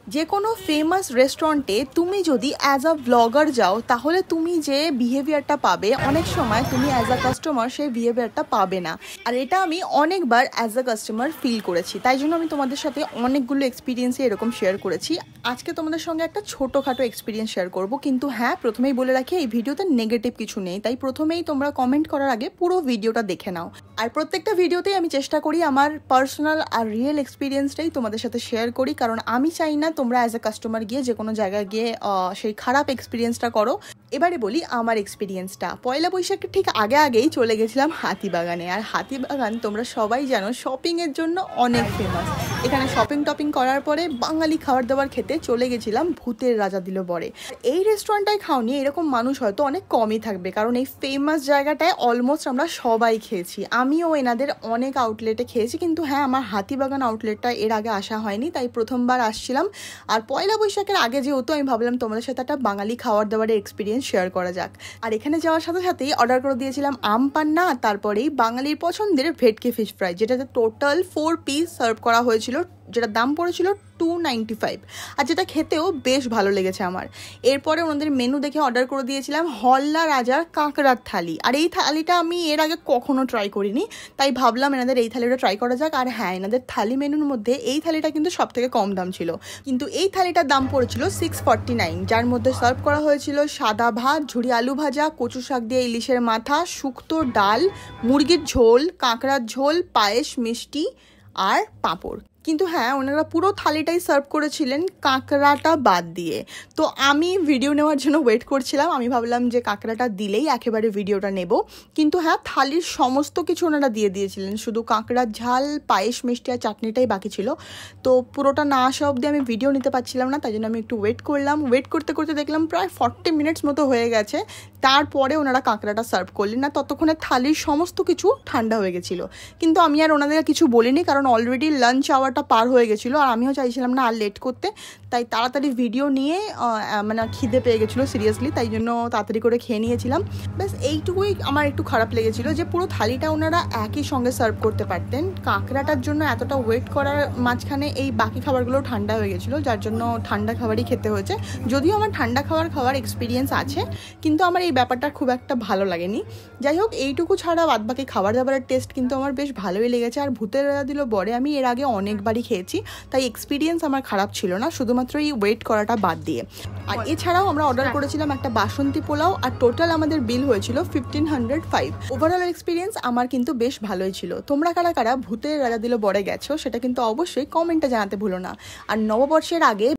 যে কোনো ফেমাস রেস্টুরেন্টে তুমি যদি অ্যাজ আ ব্লগার যাও তাহলে তুমি যে বিহেভিয়ারটা পাবে অনেক সময় তুমি অ্যাজ আ কাস্টমার সেই বিহেভিয়ারটা পাবে না। আর এটা আমি অনেকবার অ্যাজ আ কাস্টমার ফিল করেছি, তাই জন্য আমি তোমাদের সাথে অনেকগুলো এক্সপিরিয়েন্সই এরকম শেয়ার করেছি। আজকে তোমাদের সঙ্গে একটা ছোটোখাটো এক্সপিরিয়েন্স শেয়ার করব, কিন্তু হ্যাঁ প্রথমেই বলে রাখি এই ভিডিওতে নেগেটিভ কিছু নেই, তাই প্রথমেই তোমরা কমেন্ট করার আগে পুরো ভিডিওটা দেখে নাও। আর প্রত্যেকটা ভিডিওতেই আমি চেষ্টা করি আমার পার্সোনাল আর রিয়েল এক্সপিরিয়েন্সটাই তোমাদের সাথে শেয়ার করি, কারণ আমি চাই না তোমরা অ্যাজ এ কাস্টমার গিয়ে যে কোনো জায়গায় গিয়ে সেই খারাপ এক্সপিরিয়েন্সটা করো। এবারে বলি আমার এক্সপিরিয়েন্সটা। পয়লা বৈশাখের ঠিক আগেই চলে গেছিলাম হাতিবাগানে। আর হাতিবাগান তোমরা সবাই জানো শপিংয়ের জন্য অনেক ফেমাস। এখানে শপিং করার পরে বাঙালি খাবার দাবার খেতে চলে গেছিলাম ভূতের রাজা দিল বরে। এই রেস্টুরেন্টটায় খাওনি এরকম মানুষ হয়তো অনেক কমই থাকবে, কারণ এই ফেমাস জায়গাটায় অলমোস্ট আমরা সবাই খেয়েছি। আমিও এনাদের অনেক আউটলেটে খেয়েছি, কিন্তু হ্যাঁ আমার হাতিবাগান আউটলেটটা এর আগে আসা হয়নি, তাই প্রথমবার আসছিলাম। আর পয়লা বৈশাখের আগে যেহেতু আমি ভাবলাম তোমাদের সাথে একটা বাঙালি খাবার দাবারের এক্সপিরিয়েন্স শেয়ার করা যাক। আর এখানে যাওয়ার সাথে সাথেই অর্ডার করে দিয়েছিলাম আম পান্না, তারপরেই বাঙালির পছন্দের ভেটকি ফিশ ফ্রাই, যেটাতে টোটাল 4 পিস সার্ভ করা হয়েছিল, যেটা দাম পড়েছিল 295, আর যেটা খেতেও বেশ ভালো লেগেছে আমার। এরপরে ওনাদের মেনু দেখে অর্ডার করে দিয়েছিলাম হল্লা রাজার কাঁকড়ার থালি। আর এই থালিটা আমি এর আগে কখনো ট্রাই করিনি, তাই ভাবলাম এনাদের এই থালিটা ট্রাই করা যাক। আর হ্যাঁ এনাদের থালি মেনুর মধ্যে এই থালিটা কিন্তু সব থেকে কম দাম ছিল, কিন্তু এই থালিটার দাম পড়েছিল 649, যার মধ্যে সার্ভ করা হয়েছিল সাদা ভাত, ঝুরি আলু ভাজা, কচু শাক দিয়ে ইলিশের মাথা, শুক্তো ডাল, মুরগির ঝোল, কাঁকড়ার ঝোল, পায়েস, মিষ্টি আর পাঁপড়। কিন্তু হ্যাঁ ওনারা পুরো থালিটাই সার্ভ করেছিলেন কাঁকড়াটা বাদ দিয়ে। তো আমি ভিডিও নেওয়ার জন্য ওয়েট করছিলাম, আমি ভাবলাম যে কাঁকড়াটা দিলেই একেবারে ভিডিওটা নেব, কিন্তু হ্যাঁ থালির সমস্ত কিছু ওনারা দিয়ে দিয়েছিলেন, শুধু কাঁকড়ার ঝাল, পায়েস, মিষ্টি আর চাটনিটাই বাকি ছিল। তো পুরোটা না আসা অবধি আমি ভিডিও নিতে পারছিলাম না, তাই জন্য আমি একটু ওয়েট করলাম। ওয়েট করতে করতে দেখলাম প্রায় 40 মিনিটস মতো হয়ে গেছে, তারপরে ওনারা কাঁকড়াটা সার্ভ করলেন না। ততক্ষণে থালির সমস্ত কিছু ঠান্ডা হয়ে গেছিলো, কিন্তু আমি আর ওনাদের কিছু বলিনি, কারণ অলরেডি লাঞ্চ আওয়ারটা পার হয়ে গেছিলো আর আমিও চাইছিলাম না আর লেট করতে, তাই তাড়াতাড়ি ভিডিও নিয়ে মানে খিদে পেয়ে গেছিলো সিরিয়াসলি, তাই জন্য তাড়াতাড়ি করে খেয়ে নিয়েছিলাম। ব্যাস এইটুকুই আমার একটু খারাপ লেগেছিলো যে পুরো থালিটা ওনারা একই সঙ্গে সার্ভ করতে পারতেন। কাঁকড়াটার জন্য এতটা ওয়েট করার মাঝখানে এই বাকি খাবারগুলো ঠান্ডা হয়ে গেছিলো, যার জন্য ঠান্ডা খাবারই খেতে হয়েছে। যদিও আমার ঠান্ডা খাওয়ার এক্সপিরিয়েন্স আছে, কিন্তু আমার এই ব্যাপারটা খুব একটা ভালো লাগেনি। যাই হোক এইটুকু ছাড়া বাদ বাকি খাবার দাবারের টেস্ট কিন্তু আমার বেশ ভালোই লেগেছে। আর ভূতের রাজা দিল বরে আমি এর আগে অনেকবারই খেয়েছি, তাই এক্সপিরিয়েন্স আমার খারাপ ছিল না, শুধুমাত্র এই ওয়েট করাটা বাদ দিয়ে। আর এছাড়াও আমরা অর্ডার করেছিলাম একটা বাসন্তী পোলাও, আর টোটাল আমাদের বিল হয়েছিল 1505। ওভারঅল এক্সপিরিয়েন্স আমার কিন্তু বেশ ভালোই ছিল। তোমরা কারা কারা ভূতের রাজা দিল বরে গেছো সেটা কিন্তু অবশ্যই কমেন্টে জানাতে ভুলো না। আর নববর্ষের আগে